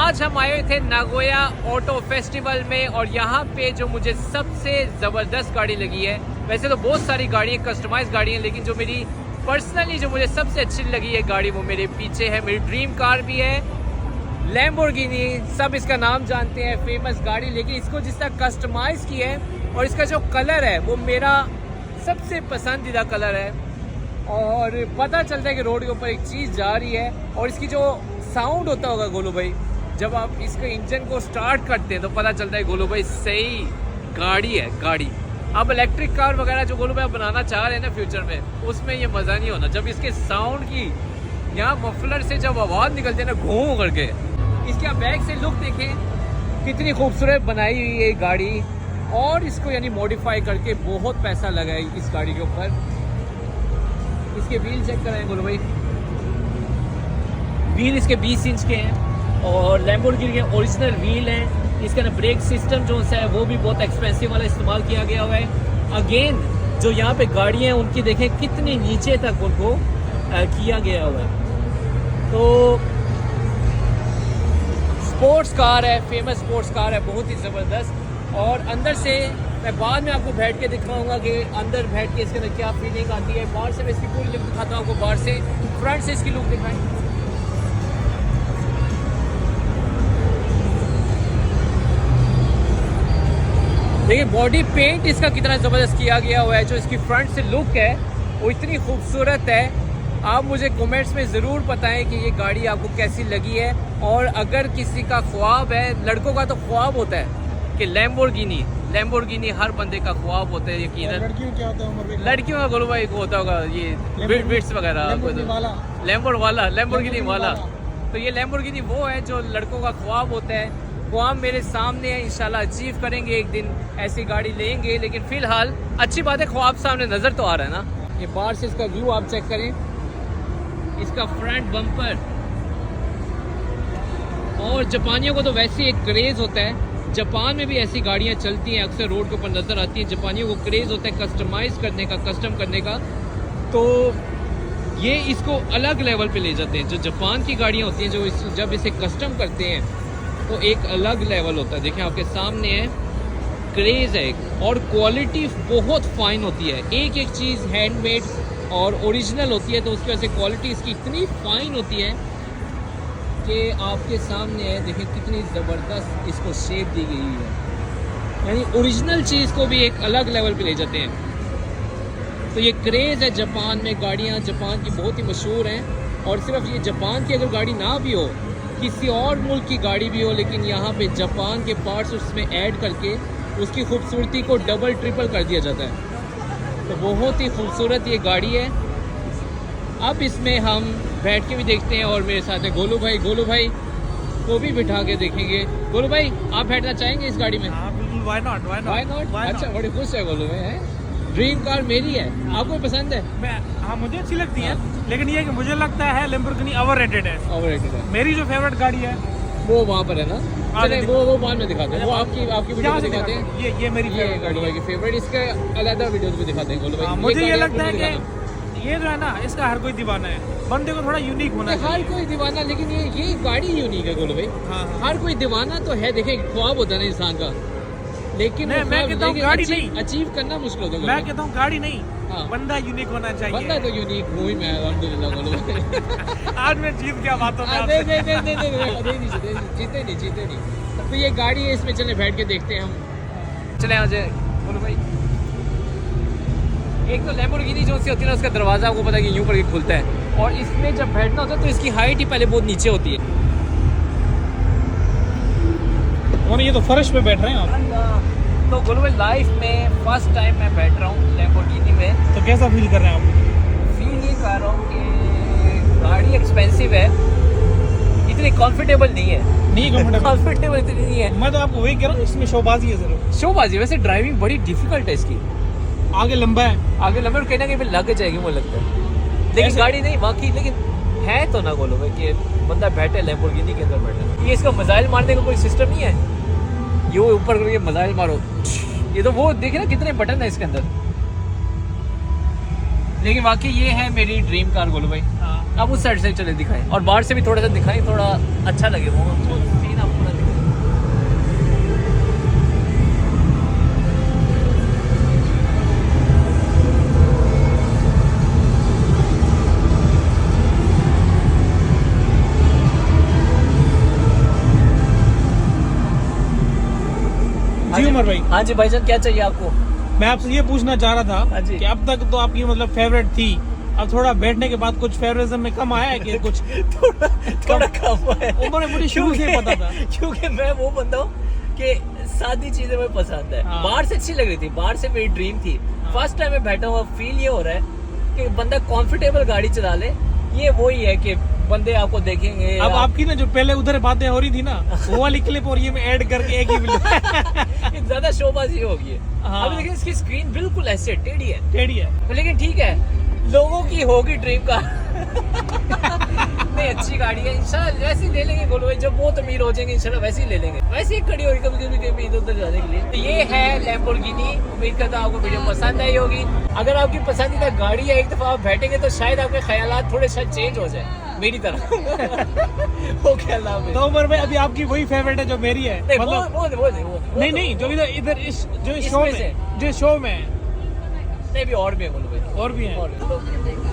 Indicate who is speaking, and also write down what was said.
Speaker 1: आज हम आए थे नागोया ऑटो फेस्टिवल में और यहाँ पे जो मुझे सबसे ज़बरदस्त गाड़ी लगी है, वैसे तो बहुत सारी गाड़ियाँ कस्टमाइज गाड़ी हैं, लेकिन जो मेरी पर्सनली जो मुझे सबसे अच्छी लगी है गाड़ी वो मेरे पीछे है। मेरी ड्रीम कार भी है लैम्बोर्गिनी, सब इसका नाम जानते हैं, फेमस गाड़ी, लेकिन इसको जिस तरह कस्टमाइज किया है और इसका जो कलर है वो मेरा सबसे पसंदीदा कलर है। और पता चलता है कि रोड के ऊपर एक चीज़ जा रही है और इसकी जो साउंड होता होगा गोलू भाई, जब आप इसके इंजन को स्टार्ट करते हैं तो पता चलता है गोलू भाई सही गाड़ी है गाड़ी। अब इलेक्ट्रिक कार वगैरह जो गोलू भाई आप बनाना चाह रहे हैं ना फ्यूचर में, उसमें ये मज़ा नहीं होना जब इसके साउंड की यहाँ मफलर से जब आवाज़ निकलती है ना घूम करके। इसके आप बैक से लुक देखें कितनी खूबसूरत बनाई हुई है गाड़ी, और इसको यानी मॉडिफाई करके बहुत पैसा लगा है इस गाड़ी के ऊपर। इसके व्हील चेक कराएं बोलो भाई, व्हील इसके 20 इंच के हैं और लैम्बोर्गिनी के ओरिजिनल व्हील हैं। इसका ना ब्रेक सिस्टम जो है वो भी बहुत एक्सपेंसिव वाला इस्तेमाल किया गया हुआ है। अगेन जो यहाँ पे गाड़ियाँ हैं उनकी देखें कितनी नीचे तक उनको किया गया हुआ है। तो स्पोर्ट्स कार है, फेमस स्पोर्ट्स कार है, बहुत ही ज़बरदस्त। और अंदर से मैं बाद में आपको बैठ के दिखाऊंगा कि अंदर बैठ के इसके अंदर क्या फीलिंग आती है। बाहर से मैं इसकी पूरी लुक दिखाता हूँ आपको, बाहर से फ्रंट से इसकी लुक दिखाएं। देखिए बॉडी पेंट इसका कितना ज़बरदस्त किया गया हुआ है। जो इसकी फ्रंट से लुक है वो इतनी खूबसूरत है। आप मुझे कमेंट्स में ज़रूर बताएं कि ये गाड़ी आपको कैसी लगी है। और अगर किसी का ख्वाब है, लड़कों का तो ख्वाब होता है कि लैम्बोर्गिनी हर बंदे का ख्वाब होता है यकीनन।
Speaker 2: लड़कियों क्या होता है?
Speaker 1: लड़कियों का गोलू भाई को होता होगा ये बिट्स वगैरह, लैम्बोर्गिनी वाला। तो ये लैम्बोर्गिनी वो है जो लड़कों का ख्वाब होता है। ख्वाब मेरे सामने है, इंशाल्लाह अचीव करेंगे, एक दिन ऐसी गाड़ी लेंगे। लेकिन फ़िलहाल अच्छी बात है ख्वाब सामने नज़र तो आ रहा है ना। ये बाहर से इसका व्यू आप चेक करें, इसका फ्रंट बम्पर। और जापानियों को तो वैसे एक क्रेज़ होता है, जापान में भी ऐसी गाड़ियाँ चलती हैं, अक्सर रोड के ऊपर नज़र आती हैं। जापानियों को क्रेज़ होता है कस्टमाइज़ करने का, कस्टम करने का। तो ये इसको अलग लेवल पे ले जाते हैं। जो जापान की गाड़ियाँ होती हैं जो जब इसे कस्टम करते हैं तो एक अलग लेवल होता है। देखें आपके सामने है, क्रेज़ है एक, और क्वालिटी बहुत फाइन होती है। एक एक चीज़ हैंडमेड और ओरिजिनल होती है, तो उसकी वजह से क्वालिटी इसकी इतनी फाइन होती है कि आपके सामने है। देखें कितनी ज़बरदस्त इसको शेप दी गई है, यानी ओरिजिनल चीज़ को भी एक अलग लेवल पे ले जाते हैं। तो ये क्रेज़ है जापान में, गाड़ियाँ जापान की बहुत ही मशहूर हैं। और सिर्फ ये जापान की अगर गाड़ी ना भी हो, किसी और मुल्क की गाड़ी भी हो, लेकिन यहाँ पे जापान के पार्ट्स उसमें ऐड करके उसकी खूबसूरती को डबल ट्रिपल कर दिया जाता है। तो बहुत ही खूबसूरत ये गाड़ी है। अब इसमें हम बैठ के भी देखते हैं और मेरे साथ है गोलू भाई को भी बिठा के देखेंगे। गोलू भाई आप बैठना चाहेंगे इस गाड़ी में?
Speaker 2: हाँ बिल्कुल, व्हाई नॉट।
Speaker 1: अच्छा, बड़ी खुश है गोलू भाई, है ड्रीम कार मेरी है। आपको पसंद है?
Speaker 2: हाँ मुझे अच्छी लगती है, लेकिन ये कि मुझे लगता है लैम्बोर्गिनी ओवररेटेड है। मेरी जो फेवरेट गाड़ी है
Speaker 1: वो वहाँ पर है ना। चले वो बाद में दिखाते हैं, वो आपकी वीडियो में दिखाते हैं।
Speaker 2: ये मेरी
Speaker 1: गाड़ी भाई की फेवरेट, इसके अलग वीडियोस भी दिखाते हैं गोलू भाई।
Speaker 2: मुझे ये लगता है कि ये जो है ना, इसका हर कोई दीवाना है। बंदे को थोड़ा यूनिक होना चाहिए।
Speaker 1: हर कोई दीवाना, लेकिन ये गाड़ी यूनिक है गोलू भाई।
Speaker 2: हाँ।
Speaker 1: हर कोई दीवाना तो है, देखें ख्वाब होता है ना इंसान का, लेकिन
Speaker 2: मैं कहता हूँ गाड़ी नहीं
Speaker 1: अचीव करना मुश्किल होता है।
Speaker 2: मैं कहता हूँ गाड़ी नहीं,
Speaker 1: हाँ।
Speaker 2: बंदा यूनिक होना चाहिए।
Speaker 1: बंदा तो यूनिक हूँ ही मैं, अल्हम्दुलिल्लाह गोलू भाई।
Speaker 2: आज मैं जीत गया बातों में।
Speaker 1: जीते नहीं। तो ये गाड़ी है, इसमें चले बैठ के देखते हैं हम। चले आ जाए बोलो भाई। एक तो लैम्बोर्गिनी जो सी होती है ना, उसका दरवाज़ा आपको पता है कि यूँ करके खुलता है, और इसमें जब बैठना होता है तो इसकी हाइट ही पहले बहुत नीचे होती है।
Speaker 2: और ये तो फर्श पे बैठ रहे हैं आप।
Speaker 1: तो गोलू भाई लाइफ में फर्स्ट टाइम मैं बैठ रहा हूँ लैम्बोर्गिनी में।
Speaker 2: तो कैसा फील कर रहे हैं आप?
Speaker 1: फील ये कर रहा हूँ कि गाड़ी एक्सपेंसिव है, इतनी कंफर्टेबल नहीं है।
Speaker 2: नहीं
Speaker 1: कंफर्टेबल इतनी नहीं है।
Speaker 2: मैं तो आपको वही कह रहा हूँ, इसमें शोबाजी है जरूर।
Speaker 1: शोबाजी, वैसे ड्राइविंग बड़ी डिफिकल्ट है इसकी।
Speaker 2: आगे लंबा है,
Speaker 1: आगे लंबा, कहीं ना कहीं पे लग जाएगी मुझे लगता है। लेकिन गाड़ी नहीं बाकी, लेकिन है तो ना गोलू भाई कि बंदा बैठे लैम्बोर्गिनी के अंदर बैठे। ये इसका मिसाइल मारने का कोई सिस्टम नहीं है, ये ऊपर करके मिसाइल मारो। ये तो वो देखे ना कितने बटन है इसके अंदर। लेकिन वाकई ये है मेरी ड्रीम कार गोलू भाई।
Speaker 2: हाँ।
Speaker 1: अब उस साइड से चले दिखाएं और बाहर से भी थोड़ा सा दिखाएं, थोड़ा अच्छा लगे वो सीन
Speaker 2: जी उमर भाई,
Speaker 3: हाँ जी भाईजान, क्या चाहिए आपको?
Speaker 2: मैं आपसे ये पूछना चाह रहा
Speaker 3: हाँ
Speaker 2: था
Speaker 3: जी।
Speaker 2: कि अब तक तो आपकी मतलब फेवरेट थी, अब थोड़ा बैठने के बाद कुछ फेवरेटिज्म में कम आया है कि कुछ
Speaker 3: थोड़ा कम है।
Speaker 2: उमर ने मुझे शुरू से पता था।
Speaker 3: क्योंकि मैं वो बंदा हूँ कि सादी चीजें मुझे पसंद है।
Speaker 2: हाँ।
Speaker 3: बाहर से अच्छी लग रही थी, बाहर से मेरी ड्रीम थी। फर्स्ट टाइम मैं बैठा हुआ, फील ये हो रहा है कि बंदा कंफर्टेबल गाड़ी चला ले। ये वही है कि बंदे आपको देखेंगे।
Speaker 2: अब आपकी ना जो पहले उधर बातें हो रही थी ना, वो वाली क्लिप और ये में ऐड करके एक ही वीडियो
Speaker 3: ज्यादा शोबाजी होगी है।
Speaker 2: हाँ।
Speaker 3: अभी देखिए इसकी स्क्रीन बिल्कुल ऐसे टेढ़ी है,
Speaker 2: टेढ़ी है।
Speaker 3: लेकिन ठीक है, लोगों की होगी ड्रीम का। नहीं, अच्छी गाड़ी है, इंशाल्लाह वैसे ही ले लेंगे गोलू भाई, जब वो अमीर हो जाएंगे इंशाल्लाह वैसे ही ले लेंगे। वैसे ही खड़ी होगी कभी इधर उधर जाने के लिए। तो ये है लैम्बोर्गिनी। उम्मीद करता हूँ आपको वीडियो पसंद आई होगी। अगर आपकी पसंदीदा गाड़ी है, एक दफा आप बैठेंगे तो शायद आपके ख्यालात थोड़े शायद चेंज हो जाए मेरी तरह। ओके, अल्लाह हाफिज़।
Speaker 2: तो उमर भाई, अभी आपकी वही फेवरेट है जो मेरी है?
Speaker 3: नहीं,
Speaker 2: मतलब
Speaker 3: वो
Speaker 2: नहीं, जो इधर इस जो इस शो
Speaker 3: इसमें से?
Speaker 2: में, जो शो में है,
Speaker 3: नहीं, भी और भी है गोलू भाई,
Speaker 2: और भी है।
Speaker 3: और भी है।